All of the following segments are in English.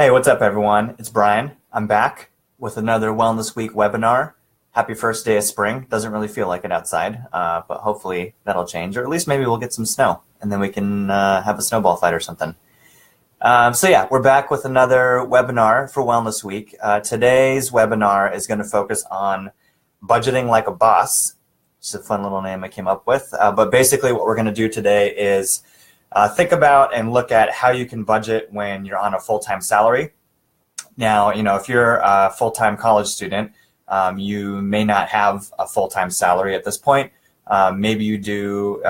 Hey, what's up, everyone? It's Brian. I'm back with another Wellness Week webinar. Happy first day of spring. Doesn't really feel like it outside, but hopefully that'll change, or at least maybe we'll get some snow, and then we can have a snowball fight or something. So yeah, we're back with another webinar for Wellness Week. Today's webinar is going to focus on budgeting like a boss. It's a fun little name I came up with. But basically what we're going to do today is think about and look at how you can budget when you're on a full-time salary. Now, if you're a full-time college student, you may not have a full-time salary at this point. Maybe you do,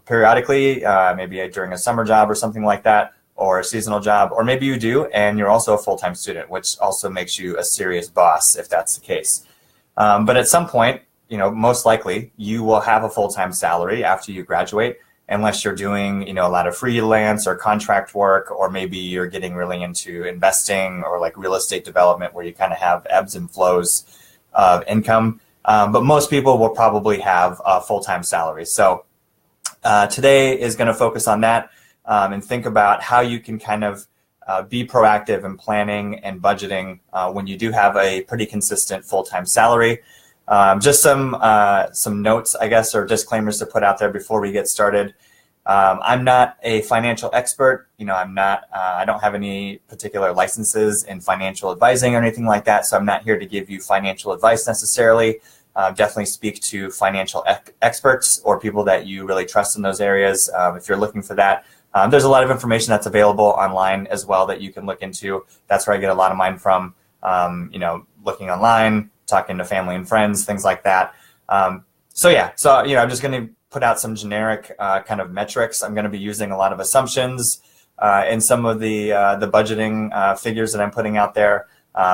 periodically, maybe during a summer job or something like that, or a seasonal job, or maybe you do, and you're also a full-time student, which also makes you a serious boss if that's the case. But at some point, most likely you will have a full-time salary after you graduate, unless you're doing, a lot of freelance or contract work, or maybe you're getting really into investing or like real estate development where you kind of have ebbs and flows of income. But most people will probably have a full-time salary. So today is going to focus on that and think about how you can kind of be proactive in planning and budgeting when you do have a pretty consistent full-time salary. Just some notes, I guess, or disclaimers to put out there before we get started. I'm not a financial expert. I don't have any particular licenses in financial advising or anything like that, so I'm not here to give you financial advice necessarily. Definitely speak to financial experts or people that you really trust in those areas if you're looking for that. There's a lot of information that's available online as well that you can look into. That's where I get a lot of mine from, looking online, talking to family and friends, things like that. I'm just going to put out some generic kind of metrics. I'm going to be using a lot of assumptions in some of the budgeting figures that I'm putting out there,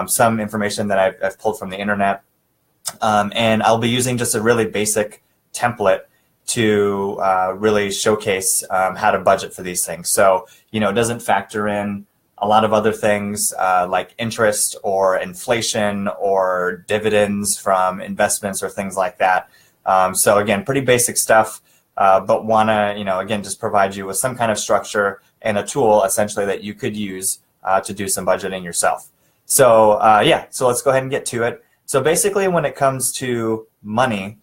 some information that I've pulled from the internet. And I'll be using just a really basic template to really showcase how to budget for these things. So, it doesn't factor in a lot of other things like interest or inflation or dividends from investments or things like that. So again, pretty basic stuff, but want to, again, just provide you with some kind of structure and a tool essentially that you could use to do some budgeting yourself. So so let's go ahead and get to it. So basically when it comes to money,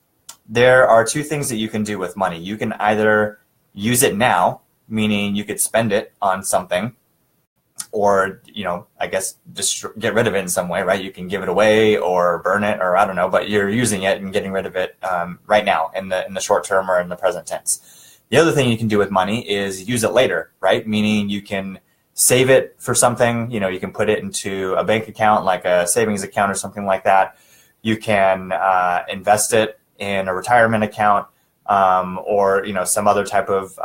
there are two things that you can do with money. You can either use it now, meaning you could spend it on something, or, I guess just get rid of it in some way, right? You can give it away or burn it, or I don't know, but you're using it and getting rid of it right now in the short term or in the present tense. The other thing you can do with money is use it later, right? Meaning you can save it for something, you can put it into a bank account, like a savings account or something like that. You can invest it in a retirement account or, some other type of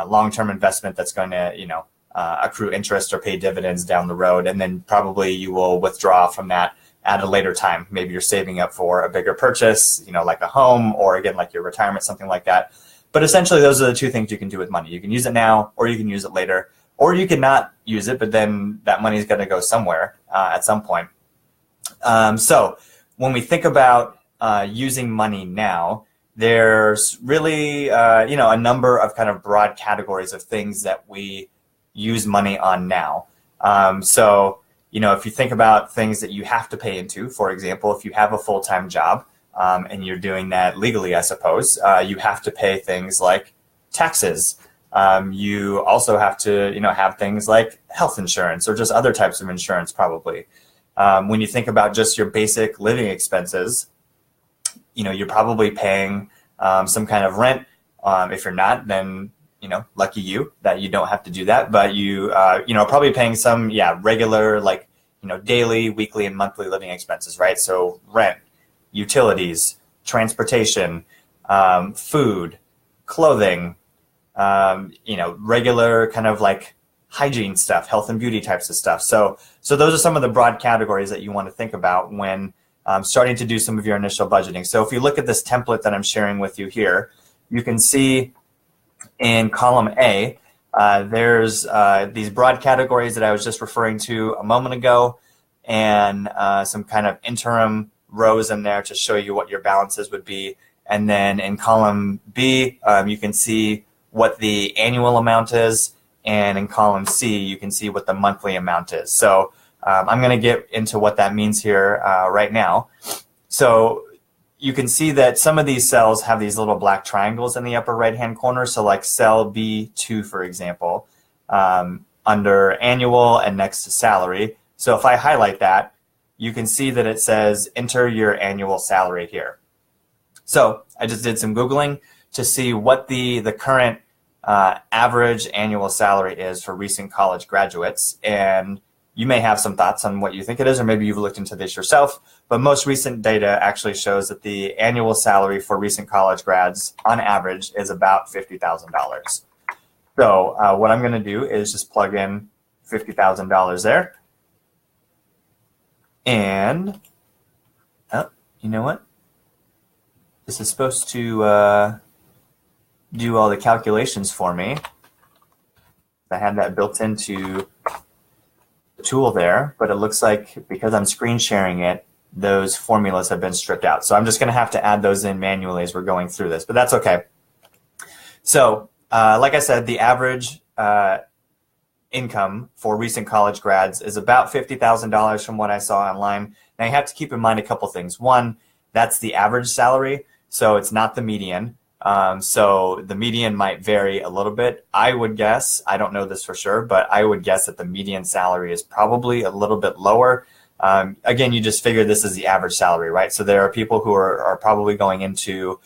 long-term investment that's going to, accrue interest or pay dividends down the road, and then probably you will withdraw from that at a later time. Maybe you're saving up for a bigger purchase, like a home, or again, like your retirement, something like that. But essentially, those are the two things you can do with money. You can use it now, or you can use it later, or you can not use it, but then that money is going to go somewhere at some point. So when we think about using money now, there's really, a number of kind of broad categories of things that we use money on now. If you think about things that you have to pay into, for example, if you have a full-time job and you're doing that legally, I suppose, you have to pay things like taxes. You also have to, have things like health insurance or just other types of insurance probably. When you think about just your basic living expenses, you're probably paying some kind of rent. If you're not, then lucky you that you don't have to do that, but you probably paying some, regular, like, daily, weekly, and monthly living expenses, right? So rent, utilities, transportation, food, clothing, regular kind of like hygiene stuff, health and beauty types of stuff. So those are some of the broad categories that you want to think about when starting to do some of your initial budgeting. So if you look at this template that I'm sharing with you here, you can see in column A, there's these broad categories that I was just referring to a moment ago, and some kind of interim rows in there to show you what your balances would be. And then in column B, you can see what the annual amount is, and in column C, you can see what the monthly amount is. So I'm going to get into what that means here right now. So you can see that some of these cells have these little black triangles in the upper right-hand corner. So like cell B2, for example, under annual and next to salary. So if I highlight that, you can see that it says enter your annual salary here. So I just did some Googling to see what the current average annual salary is for recent college graduates. And you may have some thoughts on what you think it is, or maybe you've looked into this yourself. But most recent data actually shows that the annual salary for recent college grads on average is about $50,000. So what I'm going to do is just plug in $50,000 there. And, oh, you know what? This is supposed to do all the calculations for me. I had that built into the tool there, but it looks like because I'm screen sharing it, those formulas have been stripped out. So I'm just going to have to add those in manually as we're going through this, but that's okay. So like I said, the average income for recent college grads is about $50,000 from what I saw online. Now you have to keep in mind a couple things. One, that's the average salary, so it's not the median. So the median might vary a little bit. I would guess, I don't know this for sure, but I would guess that the median salary is probably a little bit lower. Again, you just figure this is the average salary, right? So there are people who are probably going into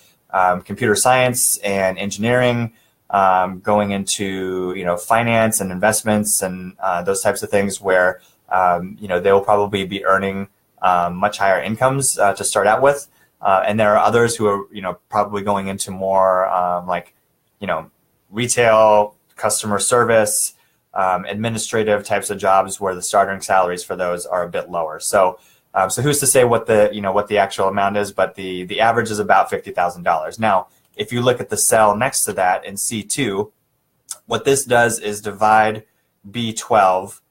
computer science and engineering, going into finance and investments and those types of things where they'll probably be earning much higher incomes to start out with. And there are others who are, probably going into more retail, customer service, administrative types of jobs where the starting salaries for those are a bit lower. So who's to say what the actual amount is? But the average is about $50,000. Now, if you look at the cell next to that in C2, what this does is divide B2,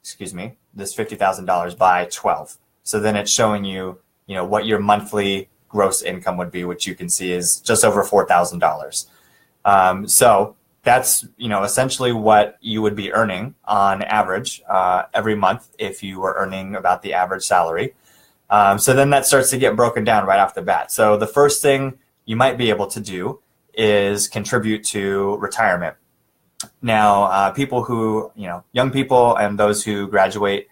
excuse me, this $50,000 by 12. So then it's showing you, what your monthly gross income would be, which you can see is just over $4,000. So that's, essentially what you would be earning on average every month if you were earning about the average salary. So then that starts to get broken down right off the bat. So the first thing you might be able to do is contribute to retirement. Now, people who, young people and those who graduate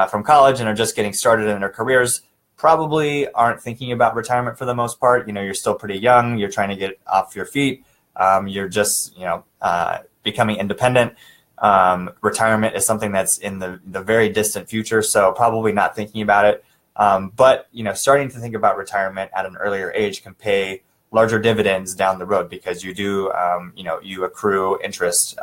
from college and are just getting started in their careers probably aren't thinking about retirement for the most part. You're still pretty young. You're trying to get off your feet. You're just, becoming independent. Retirement is something that's in the very distant future, so probably not thinking about it. But, starting to think about retirement at an earlier age can pay larger dividends down the road because you do, you accrue interest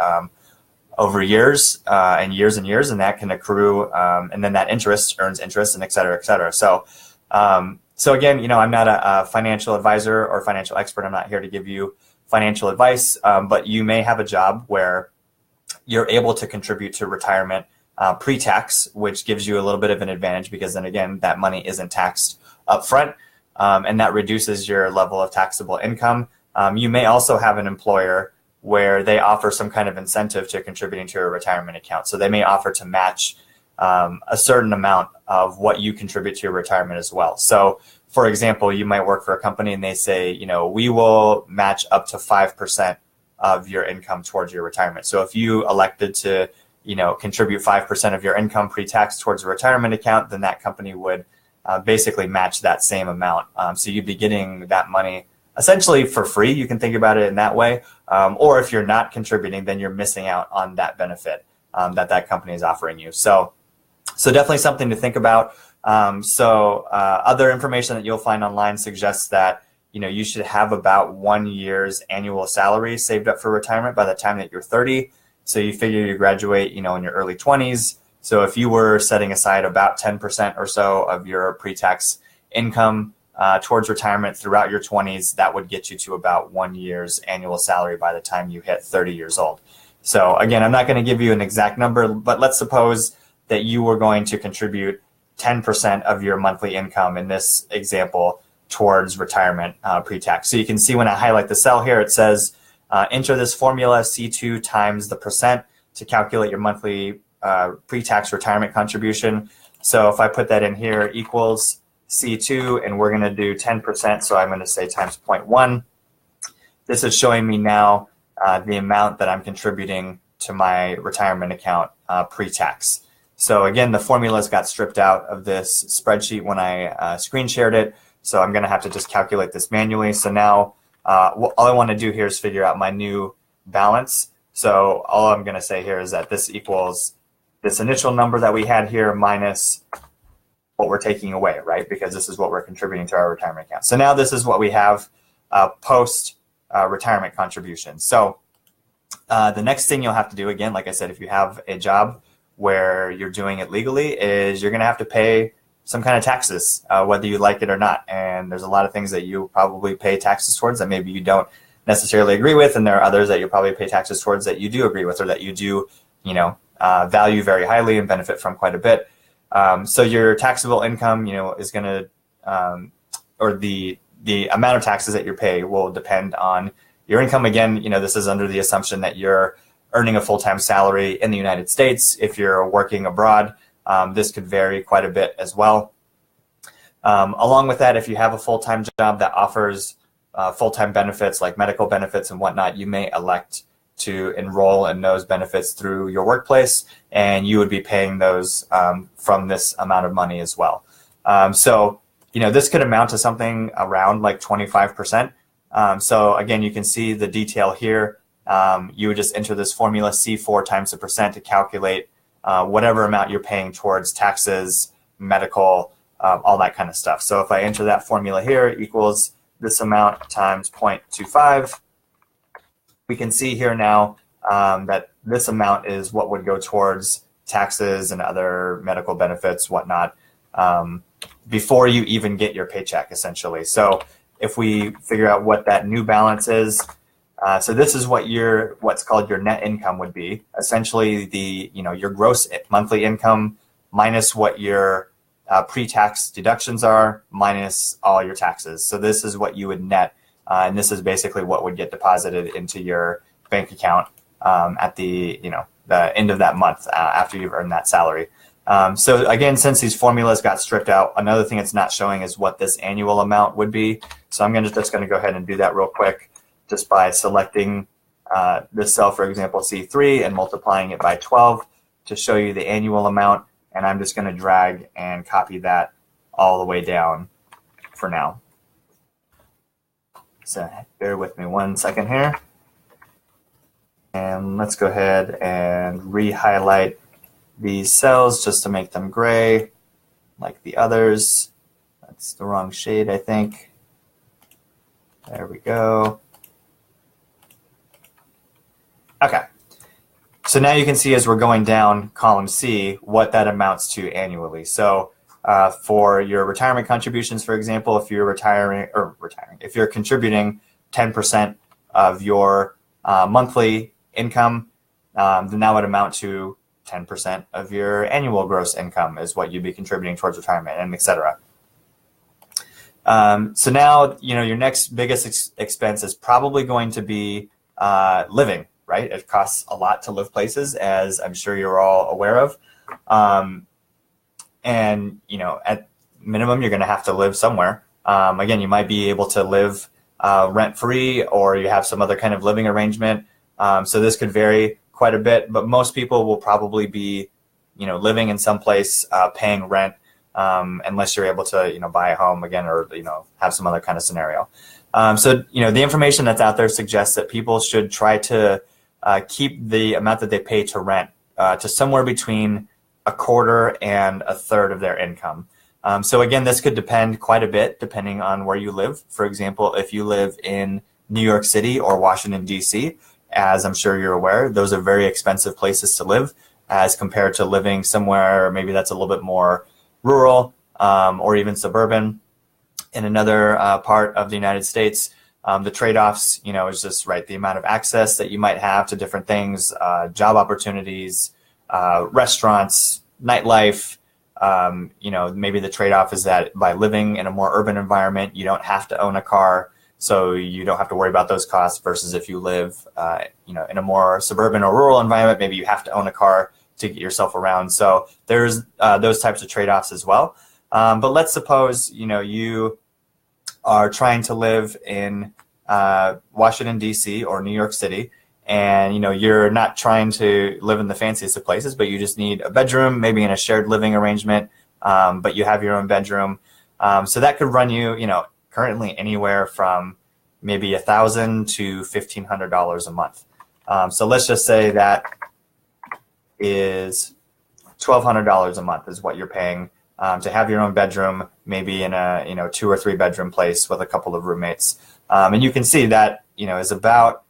over years and years and years, and that can accrue, and then that interest earns interest, and et cetera, et cetera. So again, I'm not a financial advisor or financial expert. I'm not here to give you financial advice, but you may have a job where you're able to contribute to retirement pre-tax, which gives you a little bit of an advantage because then again, that money isn't taxed up front, and that reduces your level of taxable income. You may also have an employer where they offer some kind of incentive to contributing to a retirement account. So they may offer to match a certain amount of what you contribute to your retirement as well. So for example, you might work for a company and they say, we will match up to 5% of your income towards your retirement. So if you elected to, contribute 5% of your income pre-tax towards a retirement account, then that company would basically match that same amount. So you'd be getting that money essentially for free. You can think about it in that way. Or if you're not contributing, then you're missing out on that benefit that company is offering you. So definitely something to think about. Other information that you'll find online suggests that, you should have about 1 year's annual salary saved up for retirement by the time that you're 30. So you figure you graduate, in your early 20s. So if you were setting aside about 10% or so of your pre-tax income towards retirement throughout your 20s, that would get you to about 1 year's annual salary by the time you hit 30 years old. So again, I'm not going to give you an exact number, but let's suppose that you were going to contribute 10% of your monthly income in this example towards retirement pre-tax. So you can see when I highlight the cell here, it says enter this formula C2 times the percent to calculate your monthly pre-tax retirement contribution. So if I put that in here, equals C2, and we're going to do 10%, so I'm going to say times 0.1. This is showing me now the amount that I'm contributing to my retirement account pre-tax. So again, the formulas got stripped out of this spreadsheet when I screen shared it, so I'm going to have to just calculate this manually. So now all I want to do here is figure out my new balance. So all I'm going to say here is that this equals this initial number that we had here minus what we're taking away, right? Because this is what we're contributing to our retirement account. So now this is what we have post retirement contributions. So the next thing you'll have to do, again, like I said, if you have a job where you're doing it legally, is you're going to have to pay some kind of taxes, whether you like it or not. And there's a lot of things that you probably pay taxes towards that maybe you don't necessarily agree with, and there are others that you probably pay taxes towards that you do agree with, or that you do, value very highly and benefit from quite a bit. So your taxable income, is going to, or the amount of taxes that you pay will depend on your income. Again, this is under the assumption that you're earning a full-time salary in the United States. If you're working abroad, this could vary quite a bit as well. Along with that, if you have a full-time job that offers full-time benefits like medical benefits and whatnot, you may elect to enroll in those benefits through your workplace, and you would be paying those from this amount of money as well. So, this could amount to something around like 25%. So again, you can see the detail here. You would just enter this formula C4 times the percent to calculate whatever amount you're paying towards taxes, medical, all that kind of stuff. So if I enter that formula here, equals this amount times 0.25, we can see here now that this amount is what would go towards taxes and other medical benefits, whatnot, before you even get your paycheck, essentially. So if we figure out what that new balance is, so this is what what's called your net income would be. Essentially, your gross monthly income minus what your pre-tax deductions are minus all your taxes. So this is what you would net. And this is basically what would get deposited into your bank account at the end of that month after you've earned that salary. So again, since these formulas got stripped out, another thing it's not showing is what this annual amount would be. So I'm just going to go ahead and do that real quick just by selecting this cell, for example, C3, and multiplying it by 12 to show you the annual amount. And I'm just going to drag and copy that all the way down for now. So bear with me 1 second here. And let's go ahead and re-highlight these cells just to make them gray like the others. That's the wrong shade, I think. There we go. Okay. So now you can see as we're going down column C what that amounts to annually. So for your retirement contributions, for example, if you're if you're contributing 10% of your monthly income, then that would amount to 10% of your annual gross income is what you'd be contributing towards retirement, and et cetera. So now, your next biggest expense is probably going to be living, right? It costs a lot to live places, as I'm sure you're all aware of. And, at minimum, you're going to have to live somewhere. Again, you might be able to live rent-free, or you have some other kind of living arrangement. So this could vary quite a bit, but most people will probably be, living in some place, paying rent, unless you're able to, buy a home again, or, have some other kind of scenario. So, the information that's out there suggests that people should try to keep the amount that they pay to rent to somewhere between a quarter and a third of their income. So again, this could depend quite a bit depending on where you live. For example, if you live in New York City or Washington, D.C., as I'm sure you're aware, those are very expensive places to live as compared to living somewhere maybe that's a little bit more rural or even suburban in another part of the United States. The trade-offs, is just the amount of access that you might have to different things, job opportunities, restaurants, nightlife. Maybe the trade-off is that by living in a more urban environment, you don't have to own a car. so you don't have to worry about those costs. Versus if you live, in a more suburban or rural environment, maybe you have to own a car to get yourself around. So there's those types of trade-offs as well. But let's suppose you are trying to live in Washington, D.C. or New York City, and you're not trying to live in the fanciest of places, but you just need a bedroom, maybe in a shared living arrangement, but you have your own bedroom. So that could run you, currently anywhere from maybe $1,000 to $1,500 a month. So let's just say that is $1,200 a month is what you're paying to have your own bedroom, maybe in a 2 or 3 bedroom place with a couple of roommates. And you can see that is about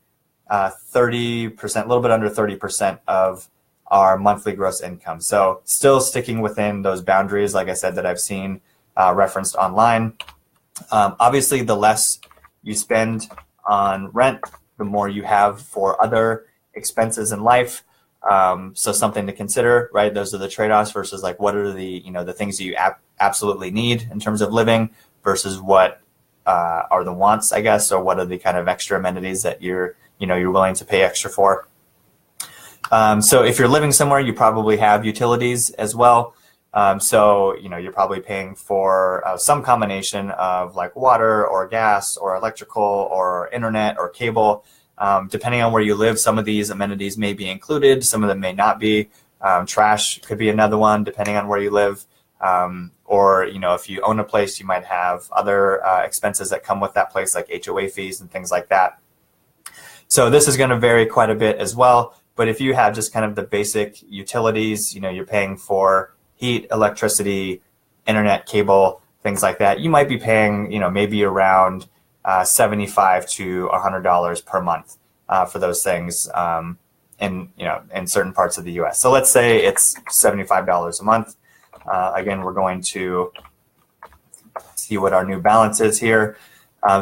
30%, a little bit under 30% of our monthly gross income. So still sticking within those boundaries, like I said, that I've seen referenced online. Obviously, the less you spend on rent, the more you have for other expenses in life. So something to consider, right? Those are the trade-offs versus like what are the the things that you absolutely need in terms of living versus what are the wants, I guess, or what are the kind of extra amenities that you're willing to pay extra for. So if you're living somewhere, you probably have utilities as well. So you're probably paying for some combination of like water or gas or electrical or internet or cable. Depending on where you live, some of these amenities may be included, some of them may not be. Trash could be another one, depending on where you live. Or if you own a place, you might have other expenses that come with that place, like HOA fees and things like that. So this is going to vary quite a bit as well. But if you have just kind of the basic utilities, you're paying for heat, electricity, internet, cable, things like that, you might be paying, maybe around $75 to $100 per month for those things in certain parts of the U.S. So let's say it's $75 a month. Again, we're going to see what our new balance is here.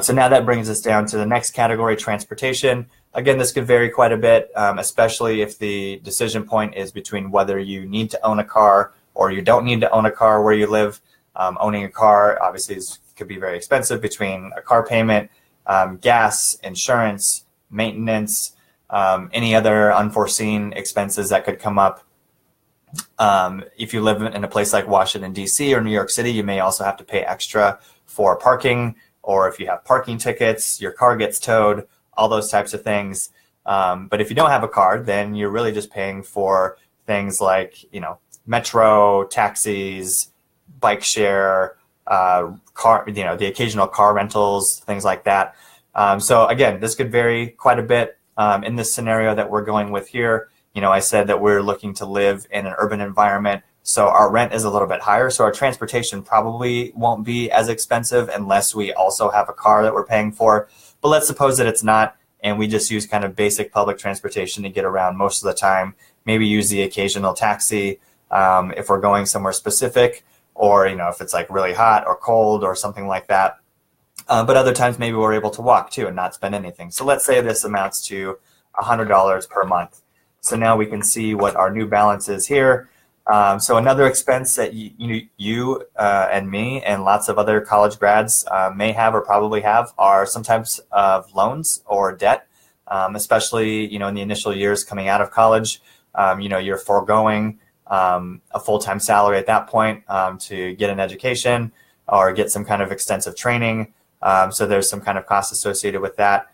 So now that brings us down to the next category, transportation. Again, this could vary quite a bit, especially if the decision point is between whether you need to own a car or you don't need to own a car where you live. Owning a car obviously could be very expensive between a car payment, gas, insurance, maintenance, any other unforeseen expenses that could come up. If you live in a place like Washington, D.C. or New York City, you may also have to pay extra for parking, or if you have parking tickets, your car gets towed, all those types of things. But if you don't have a car, then you're really just paying for things like, metro, taxis, bike share, car, the occasional car rentals, things like that. So again, this could vary quite a bit. In this scenario that we're going with here, I said that we're looking to live in an urban environment, so our rent is a little bit higher. So our transportation probably won't be as expensive unless we also have a car that we're paying for. But let's suppose that it's not, and we just use kind of basic public transportation to get around most of the time. Maybe use the occasional taxi if we're going somewhere specific, or if it's like really hot or cold or something like that. But other times maybe we're able to walk too and not spend anything. So let's say this amounts to $100 per month. So now we can see what our new balance is here. So another expense that you and me and lots of other college grads may have or probably have are some types of loans or debt, especially in the initial years coming out of college. You're foregoing a full-time salary at that point to get an education or get some kind of extensive training. So there's some kind of cost associated with that.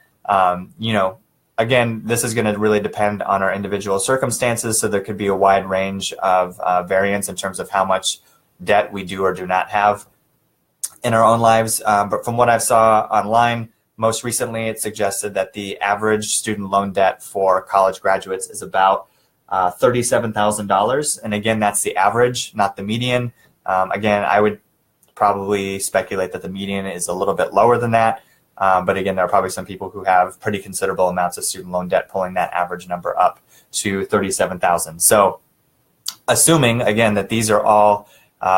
Again, this is going to really depend on our individual circumstances, so there could be a wide range of variance in terms of how much debt we do or do not have in our own lives. But from what I saw online, most recently it suggested that the average student loan debt for college graduates is about $37,000. And again, that's the average, not the median. Again, I would probably speculate that the median is a little bit lower than that. But again, there are probably some people who have pretty considerable amounts of student loan debt, pulling that average number up to $37,000. So assuming, again, that these are all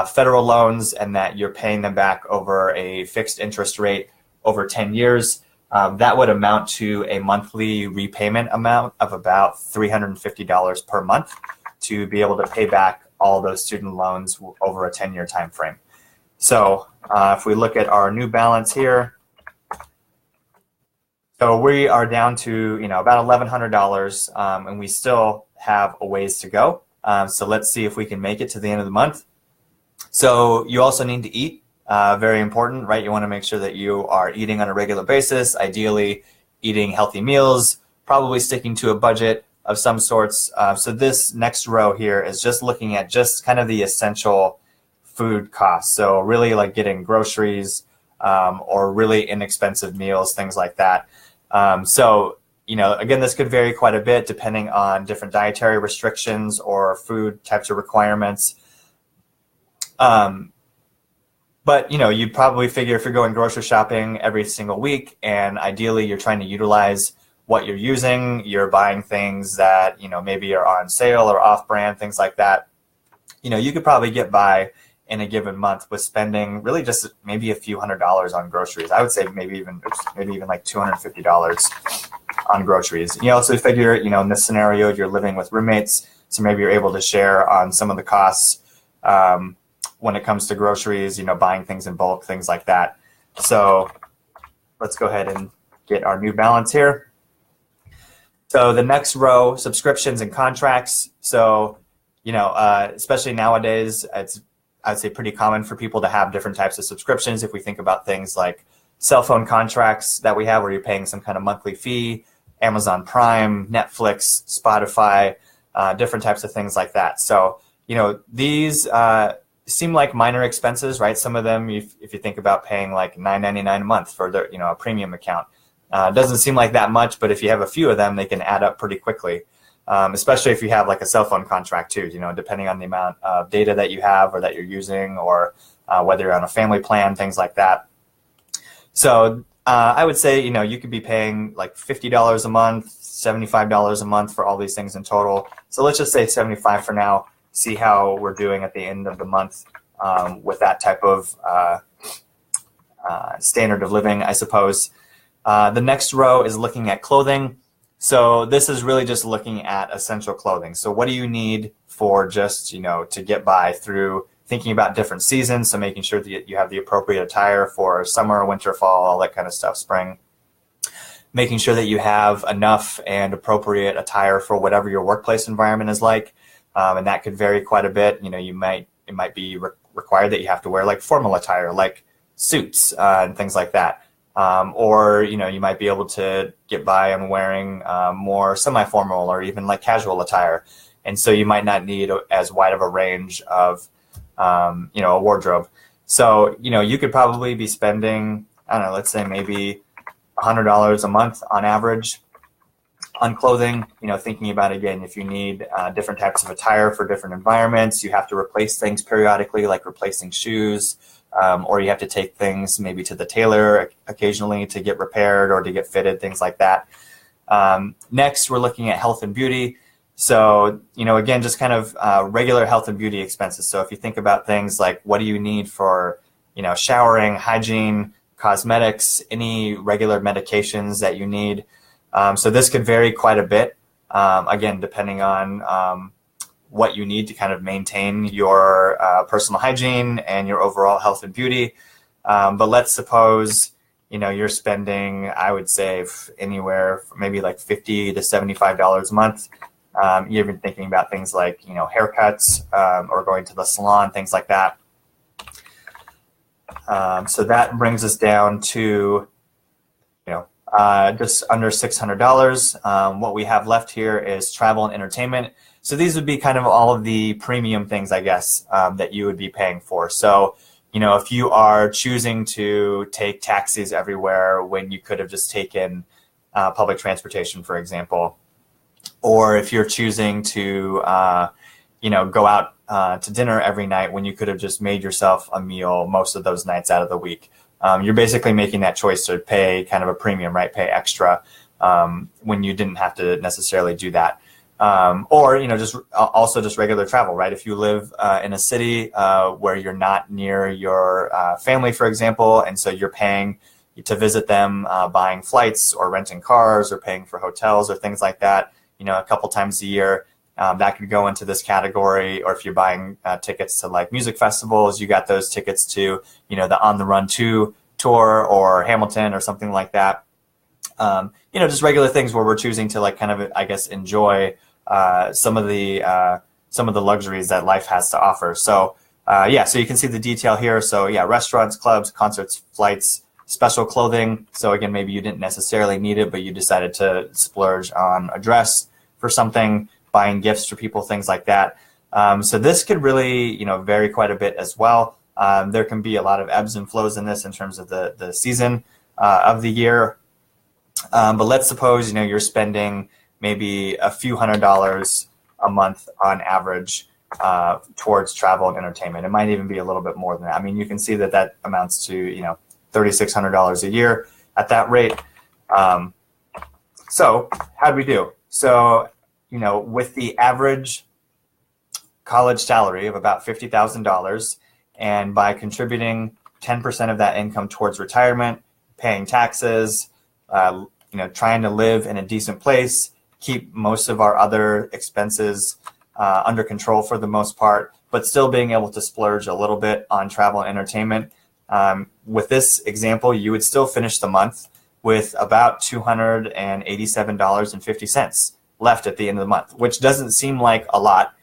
federal loans and that you're paying them back over a fixed interest rate over 10 years, that would amount to a monthly repayment amount of about $350 per month to be able to pay back all those student loans over a 10-year time frame. So if we look at our new balance here, So we are down to, about $1,100, and we still have a ways to go. So let's see if we can make it to the end of the month. So you also need to eat, very important, right? You want to make sure that you are eating on a regular basis, ideally eating healthy meals, probably sticking to a budget of some sorts. So this next row here is just looking at just kind of the essential food costs. So really like getting groceries, or really inexpensive meals, things like that. So, again, this could vary quite a bit depending on different dietary restrictions or food types of requirements. But, you'd probably figure if you're going grocery shopping every single week and ideally you're trying to utilize what you're using, you're buying things that, maybe are on sale or off-brand, things like that, you could probably get by in a given month with spending really just maybe a few $100s on groceries. I would say maybe even like $250 on groceries. You also figure, in this scenario, you're living with roommates, so maybe you're able to share on some of the costs when it comes to groceries, buying things in bulk, things like that. So let's go ahead and get our new balance here. So the next row, subscriptions and contracts. So, especially nowadays, I'd say pretty common for people to have different types of subscriptions. If we think about things like cell phone contracts that we have where you're paying some kind of monthly fee, Amazon Prime, Netflix, Spotify, different types of things like that. So, these seem like minor expenses, right? Some of them, if you think about paying like $9.99 a month for their, a premium account, doesn't seem like that much, but if you have a few of them, they can add up pretty quickly. Especially if you have like a cell phone contract too, depending on the amount of data that you have or that you're using, or whether you're on a family plan, things like that. So I would say, you could be paying like $50 a month, $75 a month for all these things in total. So let's just say 75 for now, see how we're doing at the end of the month with that type of standard of living, I suppose. The next row is looking at clothing. So this is really just looking at essential clothing. So what do you need for just, to get by through thinking about different seasons? So making sure that you have the appropriate attire for summer, winter, fall, all that kind of stuff, spring. Making sure that you have enough and appropriate attire for whatever your workplace environment is like. And that could vary quite a bit. It might be required that you have to wear like formal attire, like suits and things like that. Or, you might be able to get by on wearing more semi-formal or even like casual attire. And so you might not need as wide of a range of, a wardrobe. So, you could probably be spending, I don't know, let's say maybe $100 a month on average on clothing, thinking about, again, if you need different types of attire for different environments, you have to replace things periodically, like replacing shoes. Or you have to take things maybe to the tailor occasionally to get repaired or to get fitted, things like that. Next, we're looking at health and beauty. So, again, just kind of regular health and beauty expenses. So if you think about things like what do you need for, showering, hygiene, cosmetics, any regular medications that you need. So this could vary quite a bit, again, depending on what you need to kind of maintain your personal hygiene and your overall health and beauty. But let's suppose, you're spending, I would say, anywhere from maybe like $50 to $75 a month. You're even thinking about things like, haircuts or going to the salon, things like that. So that brings us down to, just under $600. What we have left here is travel and entertainment. So these would be kind of all of the premium things, I guess, that you would be paying for. So, if you are choosing to take taxis everywhere when you could have just taken public transportation, for example, or if you're choosing to, go out to dinner every night when you could have just made yourself a meal most of those nights out of the week, you're basically making that choice to pay kind of a premium, right? Pay extra when you didn't have to necessarily do that. Or, just regular travel, right? If you live in a city where you're not near your family, for example, and so you're paying to visit them, buying flights or renting cars or paying for hotels or things like that, a couple times a year, that could go into this category. Or if you're buying tickets to like music festivals, you got those tickets to, the On the Run 2 tour or Hamilton or something like that. Just regular things where we're choosing to like kind of, I guess, enjoy some of the luxuries that life has to offer. So so you can see the detail here. So yeah, restaurants, clubs, concerts, flights, special clothing. So again, maybe you didn't necessarily need it, but you decided to splurge on a dress for something, buying gifts for people, things like that. So this could really, vary quite a bit as well. There can be a lot of ebbs and flows in this in terms of the season of the year. But let's suppose, you're spending maybe a few $100s a month on average towards travel and entertainment. It might even be a little bit more than that. I mean, you can see that amounts to, $3,600 a year at that rate. So how'd we do? So, with the average college salary of about $50,000, and by contributing 10% of that income towards retirement, paying taxes, trying to live in a decent place, keep most of our other expenses under control for the most part, but still being able to splurge a little bit on travel and entertainment. With this example, you would still finish the month with about $287.50 left at the end of the month, which doesn't seem like a lot.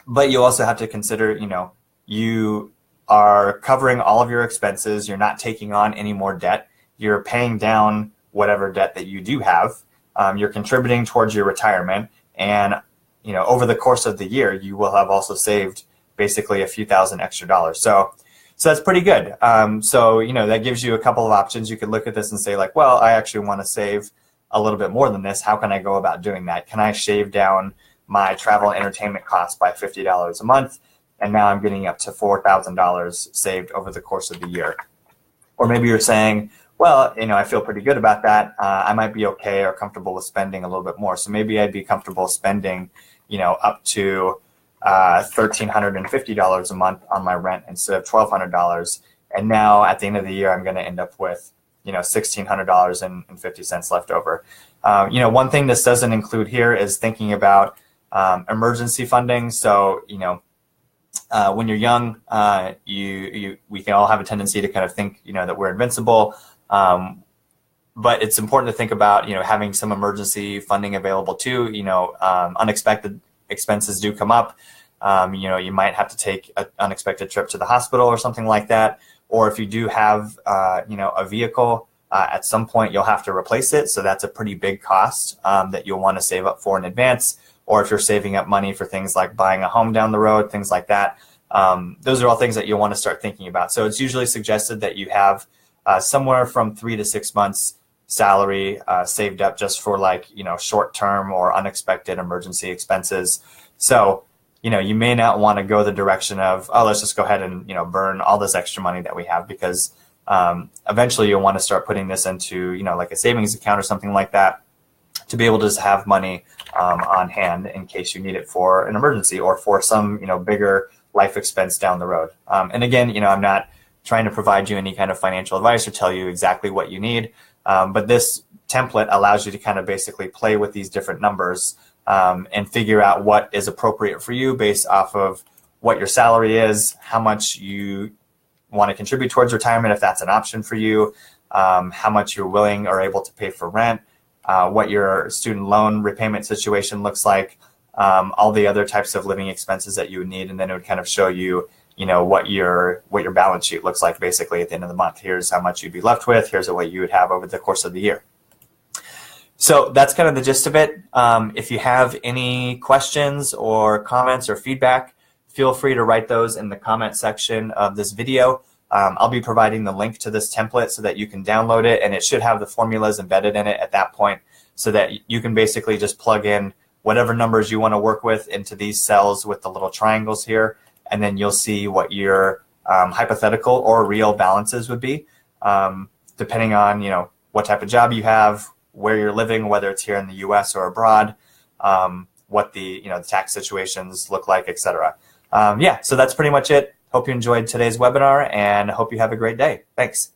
But you also have to consider, you are covering all of your expenses. You're not taking on any more debt. You're paying down whatever debt that you do have. You're contributing towards your retirement. And, over the course of the year, you will have also saved basically a few thousand extra dollars. So that's pretty good. That gives you a couple of options. You could look at this and say like, well, I actually want to save a little bit more than this. How can I go about doing that? Can I shave down my travel and entertainment costs by $50 a month? And now I'm getting up to $4,000 saved over the course of the year. Or maybe you're saying, well, I feel pretty good about that. I might be okay or comfortable with spending a little bit more. So maybe I'd be comfortable spending, up to $1,350 a month on my rent instead of $1,200. And now at the end of the year, I'm going to end up with, $1,600.50 left over. One thing this doesn't include here is thinking about emergency funding. So, when you're young, we can all have a tendency to kind of think, that we're invincible. But it's important to think about, having some emergency funding available too. Unexpected expenses do come up. You might have to take an unexpected trip to the hospital or something like that. Or if you do have, a vehicle, at some point you'll have to replace it. So that's a pretty big cost that you'll want to save up for in advance. Or if you're saving up money for things like buying a home down the road, things like that. Those are all things that you'll want to start thinking about. So it's usually suggested that you have somewhere from 3 to 6 months salary saved up just for short-term or unexpected emergency expenses. So, you may not want to go the direction of, oh, let's just go ahead and, burn all this extra money that we have, because eventually you'll want to start putting this into, like a savings account or something like that, to be able to just have money on hand in case you need it for an emergency or for some, bigger life expense down the road. And again, I'm not trying to provide you any kind of financial advice or tell you exactly what you need. But this template allows you to kind of basically play with these different numbers and figure out what is appropriate for you based off of what your salary is, how much you want to contribute towards retirement if that's an option for you, how much you're willing or able to pay for rent, what your student loan repayment situation looks like, all the other types of living expenses that you would need, and then it would kind of show you, what your balance sheet looks like basically at the end of the month. Here's how much you'd be left with. Here's what you would have over the course of the year. So that's kind of the gist of it. If you have any questions or comments or feedback, feel free to write those in the comment section of this video. I'll be providing the link to this template so that you can download it, and it should have the formulas embedded in it at that point so that you can basically just plug in whatever numbers you want to work with into these cells with the little triangles here, and then you'll see what your hypothetical or real balances would be, depending on what type of job you have, where you're living, whether it's here in the U.S. or abroad, what the the tax situations look like, etc. So that's pretty much it. Hope you enjoyed today's webinar, and hope you have a great day. Thanks.